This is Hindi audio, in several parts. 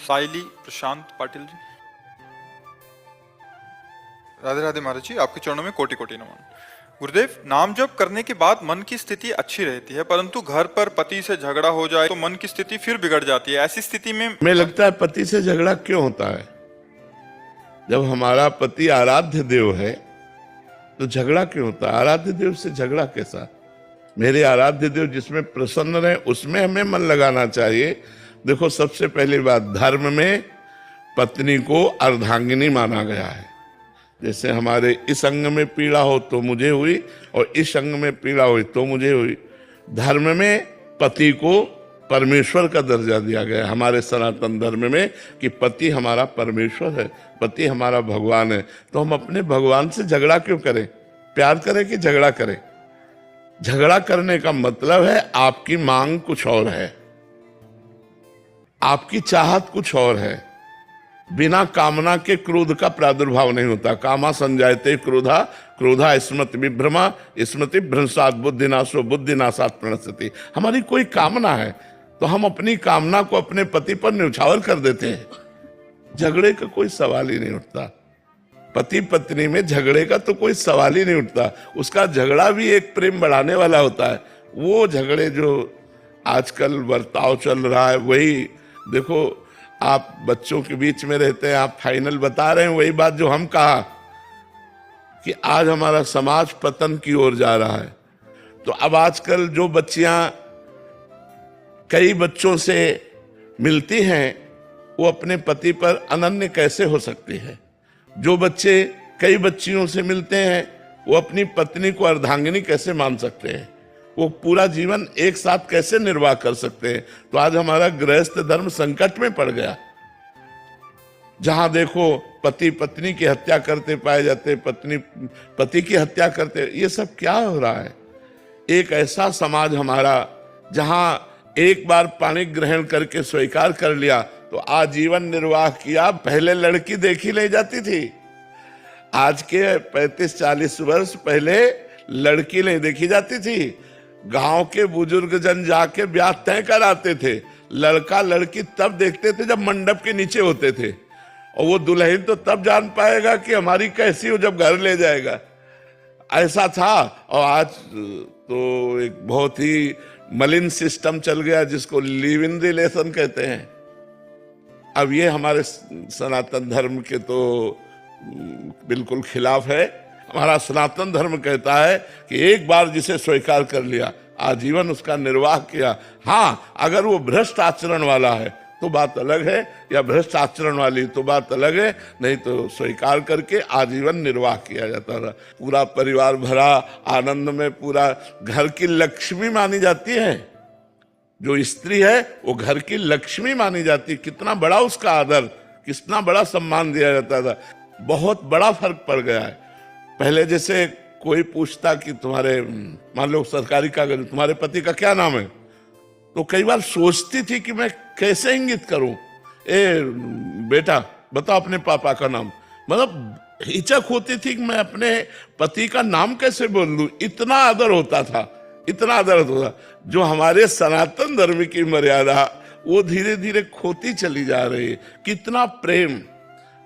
साइली प्रशांत पाटिल जी। राधे राधे महाराज जी, आपके चरणों में कोटि कोटि नमन। गुरुदेव, नाम जप करने के बाद मन की स्थिति अच्छी रहती है, परंतु घर पर पति से झगड़ा हो जाए तो मन की स्थिति फिर बिगड़ जाती है। ऐसी स्थिति में हमें लगता है पति से झगड़ा क्यों होता है? जब हमारा पति आराध्य देव है तो झगड़ा क्यों होता है? आराध्य देव से झगड़ा कैसा? मेरे आराध्य देव जिसमें प्रसन्न रहे उसमें हमें मन लगाना चाहिए। देखो, सबसे पहली बात, धर्म में पत्नी को अर्धांगिनी माना गया है। जैसे हमारे इस अंग में पीड़ा हो तो मुझे हुई और इस अंग में पीड़ा हुई तो मुझे हुई। धर्म में पति को परमेश्वर का दर्जा दिया गया है हमारे सनातन धर्म में, कि पति हमारा परमेश्वर है, पति हमारा भगवान है। तो हम अपने भगवान से झगड़ा क्यों करें? प्यार करें कि झगड़ा करें? झगड़ा करने का मतलब है आपकी मांग कुछ और है, आपकी चाहत कुछ और है। बिना कामना के क्रोध का प्रादुर्भाव नहीं होता। कामा संजायते क्रोधा, क्रोधा स्मृति विभ्रमा, स्मृति भ्रंशात बुद्धिनाशो, बुद्धिनाशात प्रणश्यति। हमारी कोई कामना है तो हम अपनी कामना को अपने पति पर न्यौछावर कर देते हैं। झगड़े का कोई सवाल ही नहीं उठता। पति पत्नी में झगड़े का तो कोई सवाल ही नहीं उठता। उसका झगड़ा भी एक प्रेम बढ़ाने वाला होता है। वो झगड़े जो आजकल बर्ताव चल रहा है, वही देखो, आप बच्चों के बीच में रहते हैं, आप फाइनल बता रहे हैं वही बात जो हम कहा कि आज हमारा समाज पतन की ओर जा रहा है। तो अब आजकल जो बच्चियां कई बच्चों से मिलती हैं वो अपने पति पर अनन्य कैसे हो सकती है? जो बच्चे कई बच्चियों से मिलते हैं वो अपनी पत्नी को अर्धांगिनी कैसे मान सकते हैं? वो पूरा जीवन एक साथ कैसे निर्वाह कर सकते हैं? तो आज हमारा गृहस्थ धर्म संकट में पड़ गया। जहां देखो पति पत्नी की हत्या करते पाए जाते, पत्नी पति की हत्या करते। ये सब क्या हो रहा है? एक ऐसा समाज हमारा जहां एक बार पानी ग्रहण करके स्वीकार कर लिया तो आजीवन निर्वाह किया। पहले लड़की देखी नहीं जाती थी, आज के 35-40 वर्ष पहले लड़की नहीं देखी जाती थी। गांव के बुजुर्ग जन जाके ब्याह तय कराते थे। लड़का लड़की तब देखते थे जब मंडप के नीचे होते थे, और वो दुल्हन तो तब जान पाएगा कि हमारी कैसी हो जब घर ले जाएगा। ऐसा था। और आज तो एक बहुत ही मलिन सिस्टम चल गया जिसको लिव इन रिलेशन कहते हैं। अब ये हमारे सनातन धर्म के तो बिल्कुल खिलाफ है। हमारा सनातन धर्म कहता है कि एक बार जिसे स्वीकार कर लिया आजीवन उसका निर्वाह किया। हाँ, अगर वो भ्रष्ट आचरण वाला है तो बात अलग है, या भ्रष्ट आचरण वाली तो बात अलग है, नहीं तो स्वीकार करके आजीवन निर्वाह किया जाता था। पूरा परिवार भरा आनंद में, पूरा घर की लक्ष्मी मानी जाती है। जो स्त्री है वो घर की लक्ष्मी मानी जाती। कितना बड़ा उसका आदर, कितना बड़ा सम्मान दिया जाता था। बहुत बड़ा फर्क पड़ गया है। पहले जैसे कोई पूछता कि तुम्हारे, मान लो सरकारी कागज, तुम्हारे पति का क्या नाम है, तो कई बार सोचती थी कि मैं कैसे इंगित करूं। ए बेटा बताओ अपने पापा का नाम। मतलब हिचक होती थी कि मैं अपने पति का नाम कैसे बोल दूं। इतना आदर होता था, इतना आदर होता था। जो हमारे सनातन धर्म की मर्यादा वो धीरे धीरे खोती चली जा रही है। कितना प्रेम,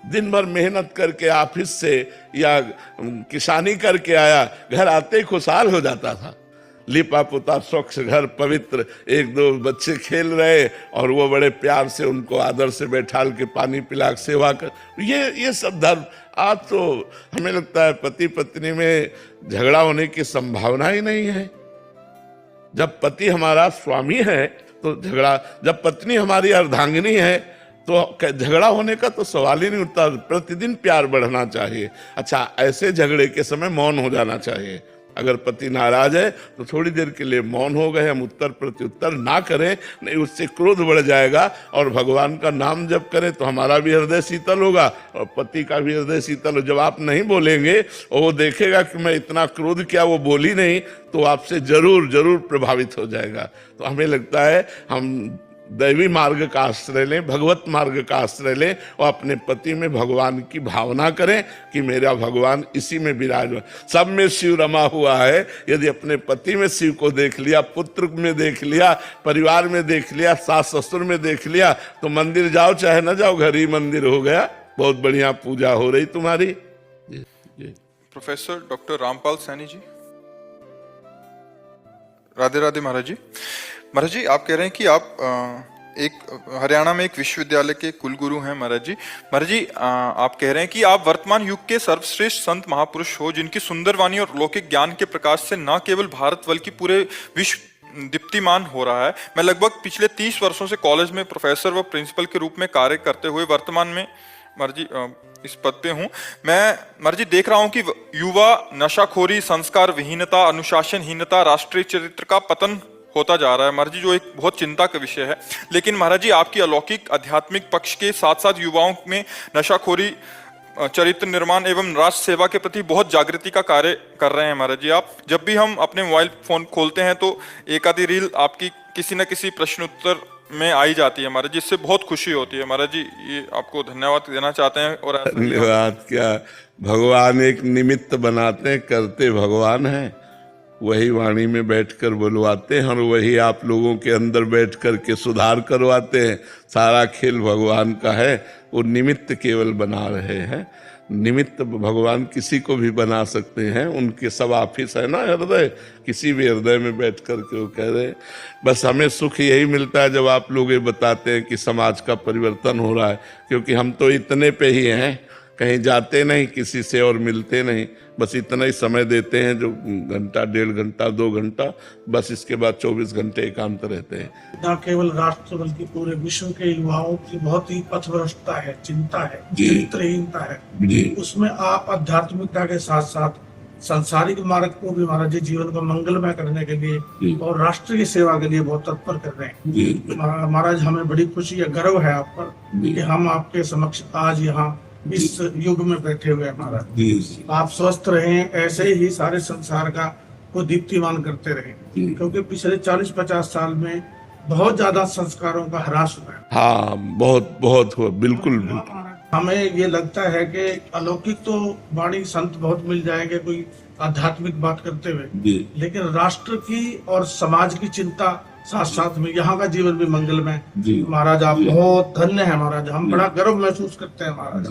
दिन भर मेहनत करके ऑफिस से या किसानी करके आया, घर आते ही खुशहाल हो जाता था। लिपा पुता स्वच्छ घर पवित्र, एक दो बच्चे खेल रहे और वो बड़े प्यार से उनको आदर से बैठाल के पानी पिला के सेवा कर। ये सब धर्म। आज तो हमें लगता है पति पत्नी में झगड़ा होने की संभावना ही नहीं है। जब पति हमारा स्वामी है तो झगड़ा, जब पत्नी हमारी अर्धांगिनी है तो झगड़ा होने का तो सवाल ही नहीं उठता। प्रतिदिन प्यार बढ़ना चाहिए। अच्छा, ऐसे झगड़े के समय मौन हो जाना चाहिए। अगर पति नाराज है तो थोड़ी देर के लिए मौन हो गए, हम उत्तर प्रत्युत्तर ना करें, नहीं उससे क्रोध बढ़ जाएगा। और भगवान का नाम जब करें तो हमारा भी हृदय शीतल होगा और पति का भी हृदय शीतल हो। जब आप नहीं बोलेंगे और वो देखेगा कि मैं इतना क्रोध किया, वो बोली नहीं, तो आपसे जरूर जरूर प्रभावित हो जाएगा। तो हमें लगता है हम दैवी मार्ग का आश्रय लें, भगवत मार्ग का आश्रय लें और अपने पति में भगवान की भावना करें कि मेरा भगवान इसी में विराजमान, सब में शिव रमा हुआ है। यदि अपने पति में शिव को देख लिया, पुत्र में देख लिया, परिवार में देख लिया, सास ससुर में देख लिया, तो मंदिर जाओ चाहे ना जाओ, घर ही मंदिर हो गया, बहुत बढ़िया पूजा हो रही तुम्हारी। जी, जी। Professor doctor Rampal Saini ji. राधे राधे महाराज जी। महाराज जी, आप कह रहे हैं कि आप एक हरियाणा में एक विश्वविद्यालय के कुलगुरु हैं महाराज जी। महाराज जी, आप कह रहे हैं कि आप वर्तमान युग के सर्वश्रेष्ठ संत महापुरुष हो, जिनकी सुंदर वाणी और लौकिक ज्ञान के प्रकाश से न केवल भारत बल्कि पूरे विश्व दीप्तिमान हो रहा है। मैं लगभग पिछले 30 वर्षों से कॉलेज में प्रोफेसर व प्रिंसिपल के रूप में कार्य करते हुए वर्तमान में महाराज जी इस पद पे हूँ। मैं महाराज जी देख रहा हूँ कि युवा नशाखोरी, संस्कार विहीनता, अनुशासनहीनता, राष्ट्रीय चरित्र का पतन होता जा रहा है महाराज जी, जो एक बहुत चिंता का विषय है। लेकिन महाराज जी, आपकी अलौकिक आध्यात्मिक पक्ष के साथ साथ युवाओं में नशाखोरी, चरित्र निर्माण एवं राष्ट्र सेवा के प्रति बहुत जागृति का कार्य कर रहे हैं महाराज जी। आप जब भी हम अपने मोबाइल फोन खोलते हैं तो एक आधी रील आपकी किसी न किसी प्रश्न उत्तर में आई जाती है महाराज जी, इससे बहुत खुशी होती है महाराज जी। ये आपको धन्यवाद देना चाहते हैं। और धन्यवाद क्या, भगवान एक निमित्त बनाते हैं, करते भगवान हैं। वही वाणी में बैठकर बुलवाते हैं और वही आप लोगों के अंदर बैठ कर के सुधार करवाते हैं। सारा खेल भगवान का है, वो निमित्त केवल बना रहे हैं। निमित्त भगवान किसी को भी बना सकते हैं, उनके सब ऑफिस है ना हृदय, किसी भी हृदय में बैठ कर के वो कह रहे हैं। बस हमें सुख यही मिलता है जब आप लोग ये बताते हैं कि समाज का परिवर्तन हो रहा है, क्योंकि हम तो इतने पे ही हैं, कहीं जाते नहीं, किसी से और मिलते नहीं, बस इतना ही समय देते हैं जो घंटा, 1.5 घंटा, 2 घंटा, बस इसके बाद 24 घंटे एकांत रहते हैं। न केवल राष्ट्र बल्कि पूरे विश्व के युवाओं की बहुत ही पथभ्रष्टता है, चिंता है, चरित्रहीनता है। उसमें आप आध्यात्मिकता के साथ साथ सांसारिक मार्ग को भी महाराज जी जीवन को मंगलमय करने के लिए और राष्ट्र की सेवा के लिए बहुत तत्पर कर रहे हैं। महाराज, हमें बड़ी खुशी है, गर्व है आप पर कि हम आपके समक्ष आज यहाँ इस युग में बैठे हुए हैं महाराज। आप स्वस्थ रहें, ऐसे ही सारे संसार का को दीप्तिमान करते रहें, क्योंकि पिछले 40-50 साल में बहुत ज्यादा संस्कारों का ह्रास हुआ है। हाँ, बहुत बहुत हुआ, बिल्कुल बिल्कुल। हमें ये लगता है कि अलौकिक तो वाणी संत बहुत मिल जाएंगे कोई आध्यात्मिक बात करते हुए, लेकिन राष्ट्र की और समाज की चिंता साथ साथ में यहाँ का जीवन भी मंगलमय। महाराज, आप बहुत धन्य है महाराज, हम बड़ा गर्व महसूस करते हैं महाराज,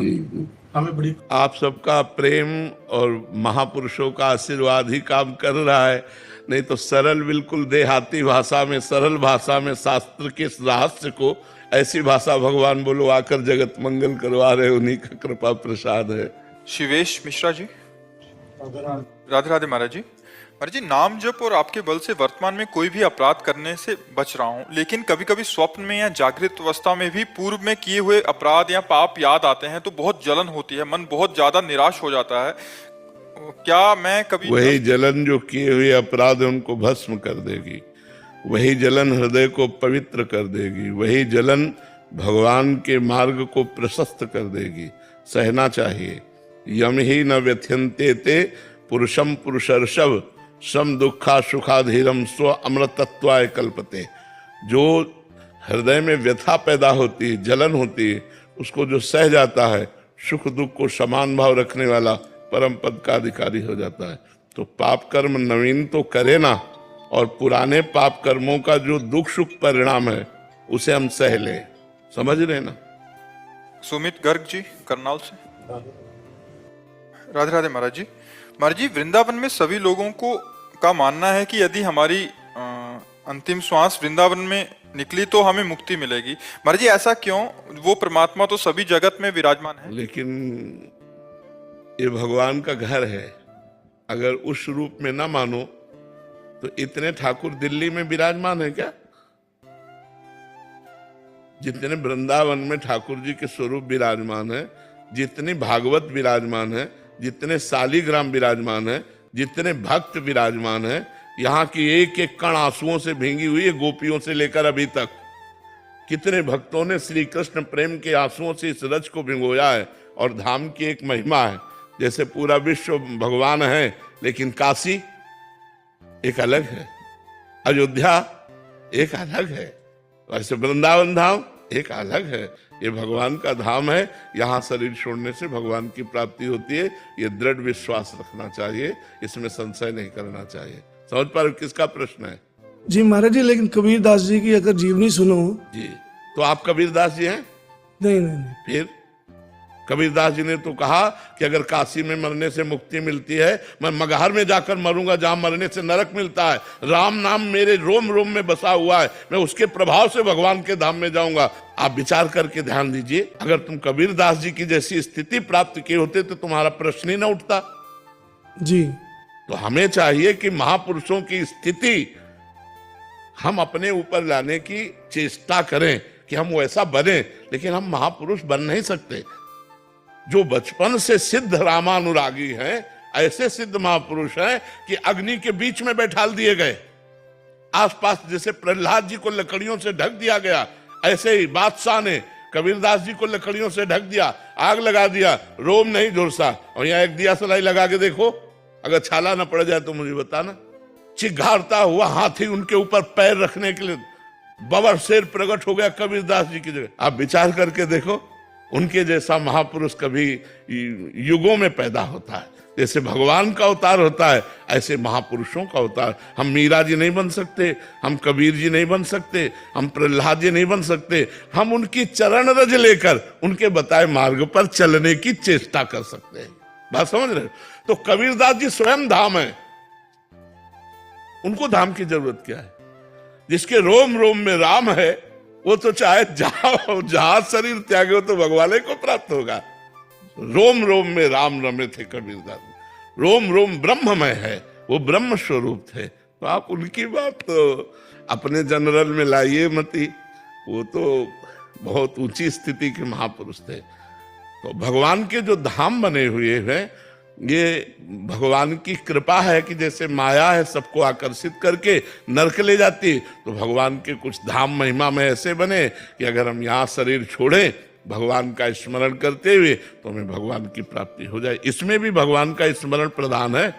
हमें बड़ी। आप सबका प्रेम और महापुरुषों का आशीर्वाद ही काम कर रहा है, नहीं तो सरल, बिल्कुल देहाती भाषा में, सरल भाषा में शास्त्र के रहस्य को ऐसी भाषा भगवान बोलो आकर जगत मंगल करवा रहे, उन्हीं का कृपा प्रसाद है। शिवेश मिश्रा जी। राधे राधे महाराज जी। महाराज जी, नाम जप और आपके बल से वर्तमान में कोई भी अपराध करने से बच रहा हूँ, लेकिन कभी कभी स्वप्न में या जागृत अवस्था में भी पूर्व में किए हुए अपराध या पाप याद आते हैं तो बहुत जलन होती है, मन बहुत ज्यादा निराश हो जाता है। क्या मैं कभी वही जलन जो किए हुए अपराध उनको भस्म कर देगी, वही जलन हृदय को पवित्र कर देगी, वही जलन भगवान के मार्ग को प्रशस्त कर देगी। सहना चाहिए। यम ही न व्यथ्यन्ते ते पुरुषम पुरुषर्षभ सम दुखा सुखाधीरम स्व अमृतत्वाय कल्पते। जो हृदय में व्यथा पैदा होती है, जलन होती है, उसको जो सह जाता है, सुख दुख को समान भाव रखने वाला परम पद का अधिकारी हो जाता है। तो पाप कर्म नवीन तो करे ना, और पुराने पाप कर्मों का जो दुख सुख परिणाम है उसे हम सह ले। समझ रहे ना? सुमित गर्ग जी करनाल से। राधे राधे महाराज जी। महाराज जी, वृंदावन में सभी लोगों को का मानना है कि यदि हमारी अंतिम श्वास वृंदावन में निकली तो हमें मुक्ति मिलेगी। महाराज जी, ऐसा क्यों? वो परमात्मा तो सभी जगत में विराजमान है। लेकिन ये भगवान का घर है, अगर उस रूप में ना मानो तो इतने ठाकुर दिल्ली में विराजमान है क्या? जितने वृंदावन में ठाकुर जी के स्वरूप विराजमान है, जितनी भागवत विराजमान है, जितने शालिग्राम विराजमान है, जितने भक्त विराजमान है, यहाँ की एक एक कण आंसुओं से भींगी हुई है, गोपियों से लेकर अभी तक। कितने भक्तों ने श्री कृष्ण प्रेम के आंसुओं से इस रज को भिगोया है। और धाम की एक महिमा है, जैसे पूरा विश्व भगवान है, लेकिन काशी एक अलग है, अयोध्या एक अलग है, ऐसे वृंदावन धाम एक अलग है, ये भगवान का धाम है, यहाँ शरीर छोड़ने से भगवान की प्राप्ति होती है, ये दृढ़ विश्वास रखना चाहिए, इसमें संशय नहीं करना चाहिए। समझ पा रहे हो किसका प्रश्न है? जी महाराज जी, लेकिन कबीरदास जी की अगर जीवनी सुनो। जी, तो आप कबीरदास जी हैं? नहीं नहीं नहीं। फिर कबीरदास जी ने तो कहा कि अगर काशी में मरने से मुक्ति मिलती है, मैं मगहर में जाकर मरूंगा जहां मरने से नरक मिलता है, राम नाम मेरे रोम रोम में बसा हुआ है, मैं उसके प्रभाव से भगवान के धाम में जाऊंगा। आप विचार करके ध्यान दीजिए, अगर तुम कबीरदास जी की जैसी स्थिति प्राप्त किए होते तो तुम्हारा प्रश्न ही ना उठता। जी। तो हमें चाहिए कि महापुरुषों की स्थिति हम अपने ऊपर लाने की चेष्टा करें कि हम वैसा बने, लेकिन हम महापुरुष बन नहीं सकते। जो बचपन से सिद्ध रामानुरागी हैं, ऐसे सिद्ध महापुरुष हैं कि अग्नि के बीच में बैठाल दिए गए, आसपास जैसे प्रहलाद जी को लकड़ियों से ढक दिया गया, ऐसे ही बादशाह ने कबीरदास जी को लकड़ियों से ढक दिया, आग लगा दिया, रोम नहीं झुलसा। और यहाँ एक दिया सलाई लगा के देखो, अगर छाला ना पड़ जाए तो मुझे बताना। चिघारता हुआ हाथी उनके ऊपर पैर रखने के लिए बबर शेर प्रकट हो गया कबीरदास जी की जगह। आप विचार करके देखो, उनके जैसा महापुरुष कभी युगों में पैदा होता है। जैसे भगवान का अवतार होता है, ऐसे महापुरुषों का अवतार। हम मीरा जी नहीं बन सकते, हम कबीर जी नहीं बन सकते, हम प्रहलाद जी नहीं बन सकते, हम उनकी चरण रज लेकर उनके बताए मार्ग पर चलने की चेष्टा कर सकते हैं। बात समझ रहे हो? तो कबीरदास जी स्वयं धाम है, उनको धाम की जरूरत क्या है? जिसके रोम रोम में राम है, वो तो चाहे जहां शरीर त्यागे हो तो भगवान को प्राप्त होगा। रोम रोम में राम रमे थे कबीरदास, रोम रोम ब्रह्ममय है, वो ब्रह्म स्वरूप थे। तो आप उनकी बात तो अपने जनरल में लाइए मती, वो तो बहुत ऊंची स्थिति के महापुरुष थे। तो भगवान के जो धाम बने हुए हैं, ये भगवान की कृपा है कि जैसे माया है सबको आकर्षित करके नरक ले जाती, तो भगवान के कुछ धाम महिमा में ऐसे बने कि अगर हम यहाँ शरीर छोड़ें भगवान का स्मरण करते हुए तो हमें भगवान की प्राप्ति हो जाए। इसमें भी भगवान का स्मरण प्रधान है।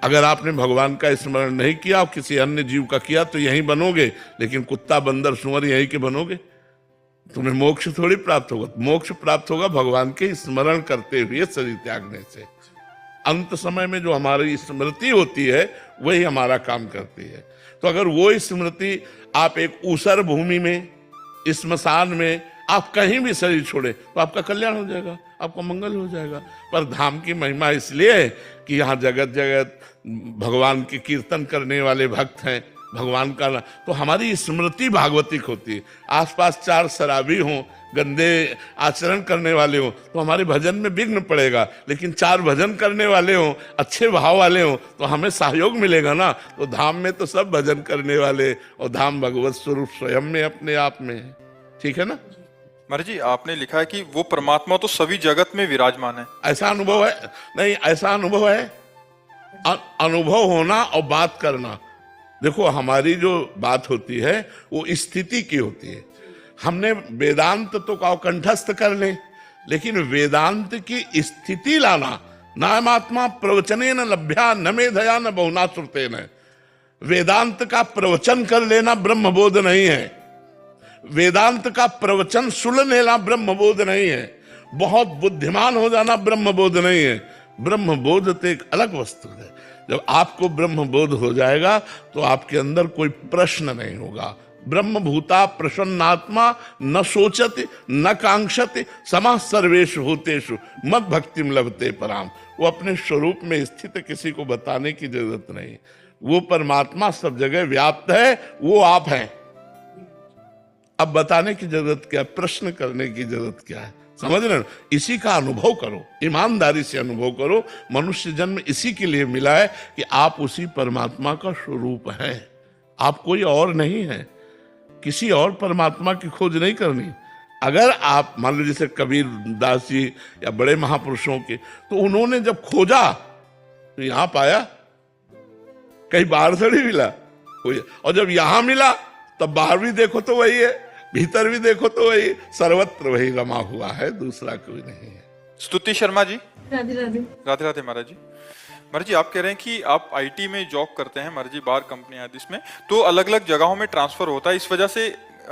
अगर आपने भगवान का स्मरण नहीं किया और किसी अन्य जीव का किया तो यहीं बनोगे, लेकिन कुत्ता बंदर सुअर यहीं के बनोगे, तुम्हें मोक्ष थोड़ी प्राप्त होगा। मोक्ष प्राप्त होगा भगवान के स्मरण करते हुए शरीर त्यागने से। अंत समय में जो हमारी स्मृति होती है वही हमारा काम करती है। तो अगर वो स्मृति आप एक ऊसर भूमि में, स्मशान में, आप कहीं भी शरीर छोड़े तो आपका कल्याण हो जाएगा, आपका मंगल हो जाएगा। पर धाम की महिमा इसलिए है कि यहाँ जगत जगत भगवान के कीर्तन करने वाले भक्त हैं, भगवान का तो हमारी स्मृति भागवतिक होती है। आसपास चार शराबी हों, गंदे आचरण करने वाले हों तो हमारे भजन में विघ्न पड़ेगा, लेकिन चार भजन करने वाले हों, अच्छे भाव वाले हों तो हमें सहयोग मिलेगा ना। तो धाम में तो सब भजन करने वाले, और धाम भगवत स्वरूप स्वयं में अपने आप में है। ठीक है ना? महाराज जी, आपने लिखा है कि वो परमात्मा तो सभी जगत में विराजमान है, ऐसा अनुभव है? नहीं, ऐसा अनुभव है। अनुभव होना और बात करना, देखो हमारी जो बात होती है वो स्थिति की होती है। हमने वेदांत तो का कंठस्थ कर ले, लेकिन वेदांत की स्थिति लाना, नामात्मा प्रवचने न लभ्या न मेधया न बहुना श्रुते न। वेदांत का प्रवचन कर लेना ब्रह्मबोध नहीं है, वेदांत का प्रवचन सुन लेना ब्रह्मबोध नहीं है, बहुत बुद्धिमान हो जाना ब्रह्मबोध नहीं है। ब्रह्मबोध तो एक अलग वस्तु है। जब आपको ब्रह्मबोध हो जाएगा तो आपके अंदर कोई प्रश्न नहीं होगा। ब्रह्मभूता प्रसन्नात्मा न सोचति न कांक्षति समः सर्वेषु भूतेषु मद भक्तिम लभते पराम। वो अपने स्वरूप में स्थित, किसी को बताने की जरूरत नहीं। वो परमात्मा सब जगह व्याप्त है, वो आप हैं। अब बताने की जरूरत क्या, प्रश्न करने की जरूरत क्या है? समझ रहे हो? इसी का अनुभव करो, ईमानदारी से अनुभव करो। मनुष्य जन्म इसी के लिए मिला है कि आप उसी परमात्मा का स्वरूप हैं, आप कोई और नहीं है। किसी और परमात्मा की खोज नहीं करनी। अगर आप मान लो जैसे कबीर दास जी या बड़े महापुरुषों के, तो उन्होंने जब खोजा तो यहां पाया, कहीं बाहर थोड़ी मिला। और जब यहां मिला तब बाहर भी देखो तो वही है, भीतर भी देखो तो वही, सर्वत्र वही रमा हुआ है, दूसरा कोई नहीं है। स्तुति शर्मा जी, राधे राधे। राधे राधे महाराज जी। महाराज जी, आप कह रहे हैं कि आप आईटी में जॉब करते हैं महाराज जी, बाहर कंपनी आदि इसमें, तो अलग अलग जगहों में ट्रांसफर होता है, इस वजह से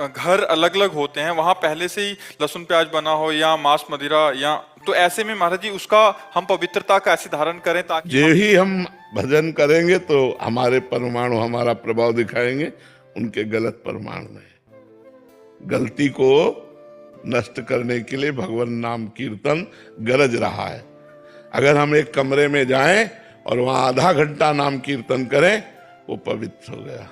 घर अलग अलग होते हैं, वहां पहले से ही लहसुन प्याज बना हो या मांस मदिरा, या तो ऐसे में महाराज जी उसका हम पवित्रता का ऐसे धारण करें ताकि जे ही हम भजन करेंगे तो हमारे परमाणु हमारा प्रभाव दिखाएंगे, उनके गलत परमाणु में। गलती को नष्ट करने के लिए भगवान नाम कीर्तन गरज रहा है। अगर हम एक कमरे में जाएं और वहां आधा घंटा नाम कीर्तन करें, वो पवित्र हो गया,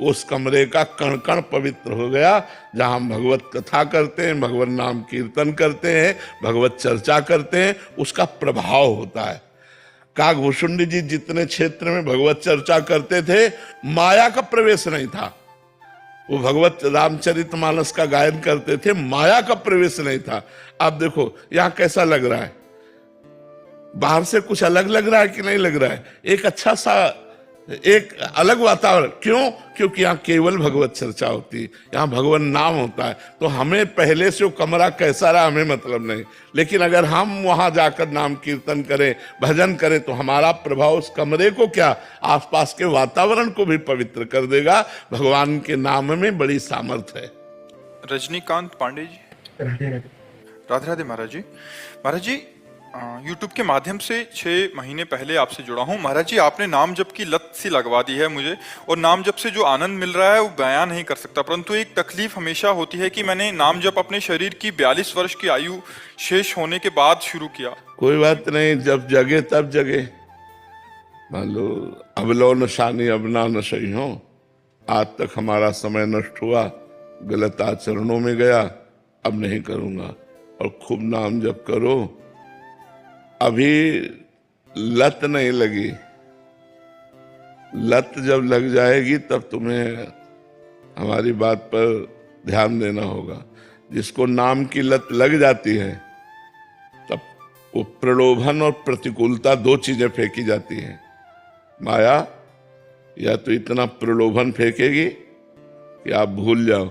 उस कमरे का कण कण पवित्र हो गया। जहां हम भगवत कथा करते हैं, भगवान नाम कीर्तन करते हैं, भगवत चर्चा करते हैं, उसका प्रभाव होता है। काकभूषुंडी जी जितने क्षेत्र में भगवत चर्चा करते थे, माया का प्रवेश नहीं था। वो भगवत रामचरितमानस का गायन करते थे, माया का प्रवेश नहीं था। आप देखो यहां कैसा लग रहा है, बाहर से कुछ अलग लग रहा है कि नहीं लग रहा है? एक अच्छा सा एक अलग वातावरण। क्यों? क्योंकि यहाँ केवल भगवत चर्चा होती है, यहाँ भगवान नाम होता है। तो हमें पहले से वो कमरा कैसा रहा हमें मतलब नहीं, लेकिन अगर हम वहां जाकर नाम कीर्तन करें, भजन करें, तो हमारा प्रभाव उस कमरे को क्या, आसपास के वातावरण को भी पवित्र कर देगा। भगवान के नाम में बड़ी सामर्थ्य है। रजनीकांत पांडे जी, राधे राधे महाराज जी। महाराज जी, यूट्यूब के माध्यम से 6 महीने पहले आपसे जुड़ा हूं। महाराज जी, आपने नाम जप की लत सी लगवा दी है मुझे, और नाम जप से जो आनंद मिल रहा है वो बयान नहीं कर सकता। परंतु एक तकलीफ हमेशा होती है कि मैंने नाम जप अपने शरीर की 42 वर्ष की आयु शेष होने के बाद शुरू किया। कोई बात नहीं, जब जगे तब जगे। मान लो अब लो नशानी अब ना नशई हो, आज तक हमारा समय नष्ट हुआ, गलत आचरणों में गया, अब नहीं करूंगा। और खूब नाम जप करो। अभी लत नहीं लगी, लत जब लग जाएगी तब तुम्हें हमारी बात पर ध्यान देना होगा। जिसको नाम की लत लग जाती है, तब वो प्रलोभन और प्रतिकूलता 2 चीजें फेंकी जाती हैं। माया या तो इतना प्रलोभन फेंकेगी कि आप भूल जाओ,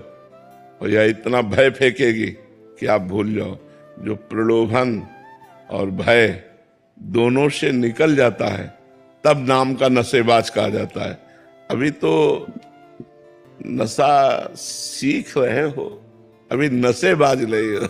और या इतना भय फेंकेगी कि आप भूल जाओ। जो प्रलोभन और भय दोनों से निकल जाता है, तब नाम का नशेबाज कहा जाता है। अभी तो नशा सीख रहे हो, अभी नशेबाज नहीं हो।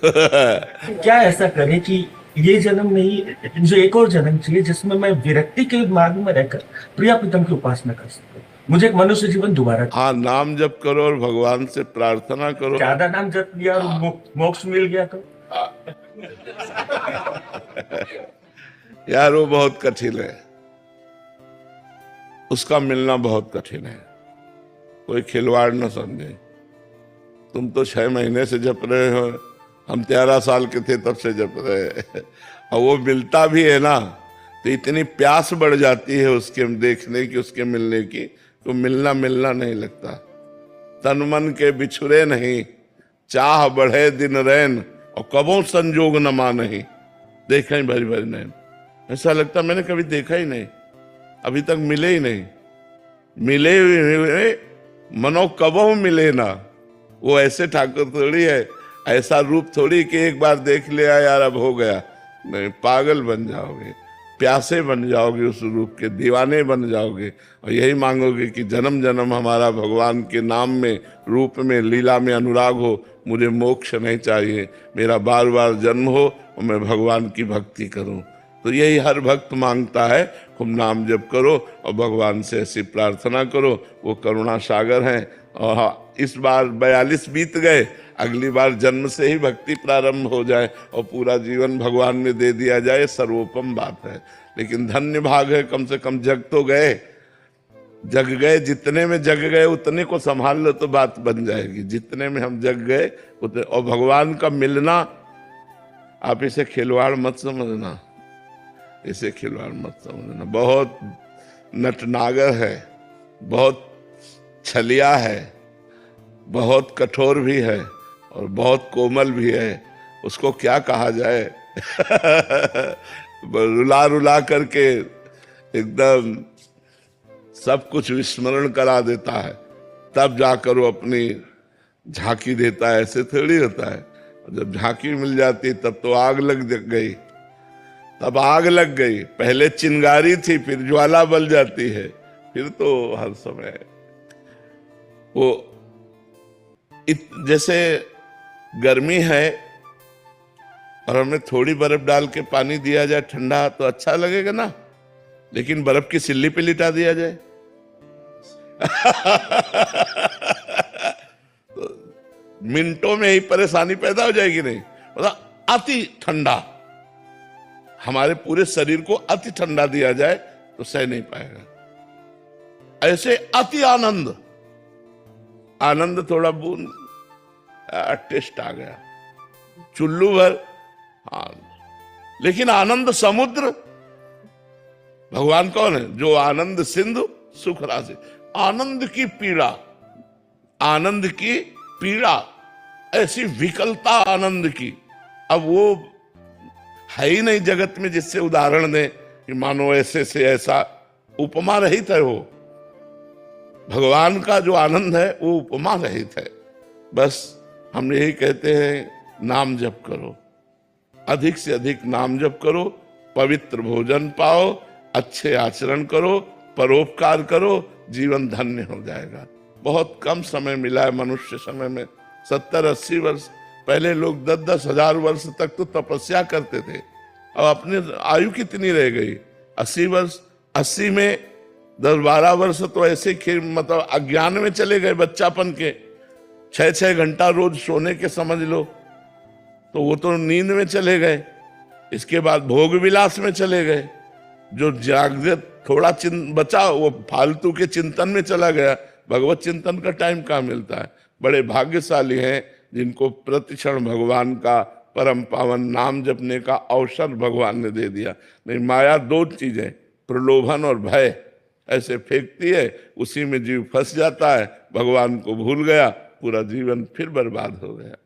क्या ऐसा करें कि ये जन्म नहीं, जो एक और जन्म चाहिए जिसमें मैं विरक्ति के मार्ग में रहकर प्रिया प्रीतम की उपासना कर सकूं। मुझे एक मनुष्य जीवन दोबारा। हाँ, नाम जप करो और भगवान से प्रार्थना करो। ज्यादा नाम जप लिया और मोक्ष मिल गया तो यार वो बहुत कठिन है, उसका मिलना बहुत कठिन है। कोई खिलवाड़ न समझे। तुम तो 6 महीने से जप रहे हो, हम 13 साल के थे तब से जप रहे हैं। और वो मिलता भी है ना, तो इतनी प्यास बढ़ जाती है उसके देखने की, उसके मिलने की, तो मिलना नहीं लगता। तन मन के बिछुरे नहीं, चाह बढ़े दिन रैन, और कबों संजोग न मानही, देखा ही भरी भरी नैन। ऐसा लगता मैंने कभी देखा ही नहीं, अभी तक मिले ही नहीं। मिले हुए मनो कबों मिले ना। वो ऐसे ठाकुर थोड़ी है, ऐसा रूप थोड़ी कि एक बार देख लिया यार अब हो गया। नहीं, पागल बन जाओगे, प्यासे बन जाओगे, उस रूप के दीवाने बन जाओगे, और यही मांगोगे कि जन्म जन्म हमारा भगवान के नाम में, रूप में, लीला में अनुराग हो। मुझे मोक्ष नहीं चाहिए, मेरा बार बार जन्म हो और मैं भगवान की भक्ति करूं। तो यही हर भक्त मांगता है। खूब नाम जप करो और भगवान से ऐसी प्रार्थना करो, वो करुणा सागर हैं। और इस बार 42 बीत गए, अगली बार जन्म से ही भक्ति प्रारंभ हो जाए और पूरा जीवन भगवान में दे दिया जाए, सर्वोपम बात है। लेकिन धन्य भाग है, कम से कम जग तो गए। जग गए, जितने में जग गए उतने को संभाल लो तो बात बन जाएगी। जितने में हम जग गए उतने। और भगवान का मिलना, आप इसे खिलवाड़ मत समझना, इसे खिलवाड़ मत समझना। बहुत नटनागर है, बहुत छलिया है, बहुत कठोर भी है और बहुत कोमल भी है। उसको क्या कहा जाए? रुला रुला करके एकदम सब कुछ विस्मरण करा देता है, तब जाकर वो अपनी झांकी देता है। ऐसे थोड़ी होता है। जब झांकी मिल जाती तब तो आग लग गई, तब आग लग गई। पहले चिंगारी थी, फिर ज्वाला बल जाती है, फिर तो हर समय वो जैसे गर्मी है और हमें थोड़ी बर्फ डाल के पानी दिया जाए ठंडा तो अच्छा लगेगा ना, लेकिन बर्फ की सिल्ली पे लिटा दिया जाए तो मिनटों में ही परेशानी पैदा हो जाएगी। नहीं मतलब अति ठंडा, हमारे पूरे शरीर को अति ठंडा दिया जाए तो सह नहीं पाएगा। ऐसे अति आनंद, आनंद थोड़ा बूंद टेस्ट आ गया, चुल्लू भर हाँ, लेकिन आनंद समुद्र, भगवान कौन है? जो आनंद सिंधु सुख राशि, आनंद की पीड़ा, आनंद की पीड़ा, ऐसी विकलता आनंद की। अब वो है ही नहीं जगत में जिससे उदाहरण दें कि मानो ऐसे से ऐसा, उपमा रहित है वो। भगवान का जो आनंद है वो उपमा रहित है। बस हम यही कहते हैं, नाम जप करो, अधिक से अधिक नाम जप करो, पवित्र भोजन पाओ, अच्छे आचरण करो, परोपकार करो, जीवन धन्य हो जाएगा। बहुत कम समय मिला है मनुष्य समय में, 70-80 वर्ष। पहले लोग 10-10 हजार वर्ष तक तो तपस्या करते थे। अब अपनी आयु कितनी रह गई? 80 वर्ष। 80 में 10-12 वर्ष तो ऐसे मतलब अज्ञान में चले गए, बच्चापन के। 6-6 घंटा रोज सोने के समझ लो, तो वो तो नींद में चले गए। इसके बाद भोग विलास में चले गए। जो जागृत थोड़ा बचा वो फालतू के चिंतन में चला गया। भगवत चिंतन का टाइम कहाँ मिलता है? बड़े भाग्यशाली हैं जिनको प्रतिक्षण भगवान का परम पावन नाम जपने का अवसर भगवान ने दे दिया। नहीं, माया दो चीजें, प्रलोभन और भय, ऐसे फेंकती है, उसी में जीव फंस जाता है, भगवान को भूल गया, पूरा जीवन फिर बर्बाद हो गया।